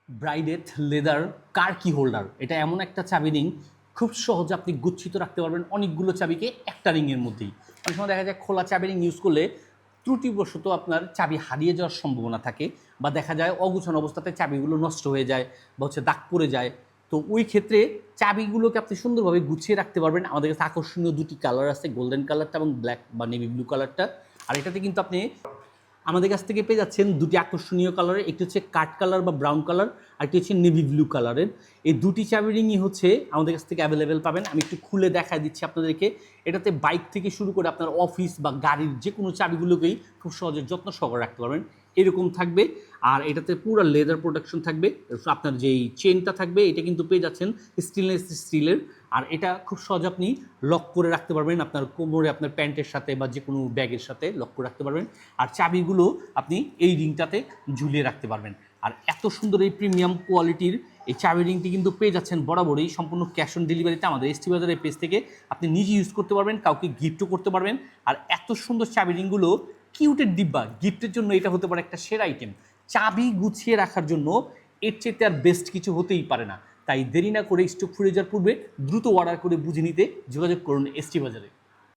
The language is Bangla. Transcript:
ব্রাইডেড লেদার কার কি হোল্ডার, এটা এমন একটা চাবি রিং খুব সহজে আপনি গুচ্ছিত রাখতে পারবেন অনেকগুলো চাবিকে একটা রিংয়ের মধ্যেই। অনেক সময় দেখা যায় খোলা চাবি রিং ইউজ করলে ত্রুটিবশত আপনার চাবি হারিয়ে যাওয়ার সম্ভাবনা থাকে, বা দেখা যায় অগুছানো অবস্থাতে চাবিগুলো নষ্ট হয়ে যায় বা দাগ পড়ে যায়। তো ওই ক্ষেত্রে চাবিগুলোকে আপনি সুন্দরভাবে গুছিয়ে রাখতে পারবেন। আমাদের কাছে আকর্ষণীয় দুটি কালার আছে, গোল্ডেন কালারটা এবং ব্ল্যাক বা নেভি ব্লু কালারটা। আর এটাতে কিন্তু আপনি আমাদের কাছ থেকে পেয়ে যাচ্ছেন দুটি আকর্ষণীয় কালারের, একটি হচ্ছে কাঠ কালার বা ব্রাউন কালার, আর একটি হচ্ছে নেভি ব্লু কালারের। এই দুটি চাবি রিংই হচ্ছে আমাদের কাছ থেকে অ্যাভেলেবেল পাবেন। আমি একটু খুলে দেখায় দিচ্ছি আপনাদেরকে। এটাতে বাইক থেকে শুরু করে আপনার অফিস বা গাড়ির যে কোনো চাবিগুলোকেই খুব সহজে যত্ন সহকারে রাখতে পারবেন, এরকম থাকবে। আর এটাতে পুরো লেদার প্রোটেকশন থাকবে। আপনার যেই চেনটা থাকবে এটা কিন্তু পেয়ে যাচ্ছেন স্টেনলেস স্টিলের। আর এটা খুব সহজে আপনি লক করে রাখতে পারবেন আপনার কোমরে, আপনার প্যান্টের সাথে বা যে কোনো ব্যাগের সাথে লক করে রাখতে পারবেন। আর চাবিগুলো আপনি এই রিংটাতে ঝুলিয়ে রাখতে পারবেন। আর এত সুন্দর এই প্রিমিয়াম কোয়ালিটির এই চাবি রিংটি কিন্তু পেয়ে যাচ্ছেন বরাবরই সম্পূর্ণ ক্যাশ অন ডেলিভারিতে আমাদের এসটি বাজারের পেজ থেকে। আপনি নিজে ইউজ করতে পারবেন, কাউকে গিফটও করতে পারবেন। আর এত সুন্দর চাবি রিংগুলো কিউটের ডিব্বা, গিফটের জন্য এটা হতে পারে একটা সেরা আইটেম। চাবি গুছিয়ে রাখার জন্য এর চেয়ে আর বেস্ট কিছু হতেই পারে না। তাই দেরি না করে স্টক ফুরিয়ে যাওয়ার পূর্বে দ্রুত অর্ডার করে বুঝে নিতে যোগাযোগ করুন এসটি বাজারে।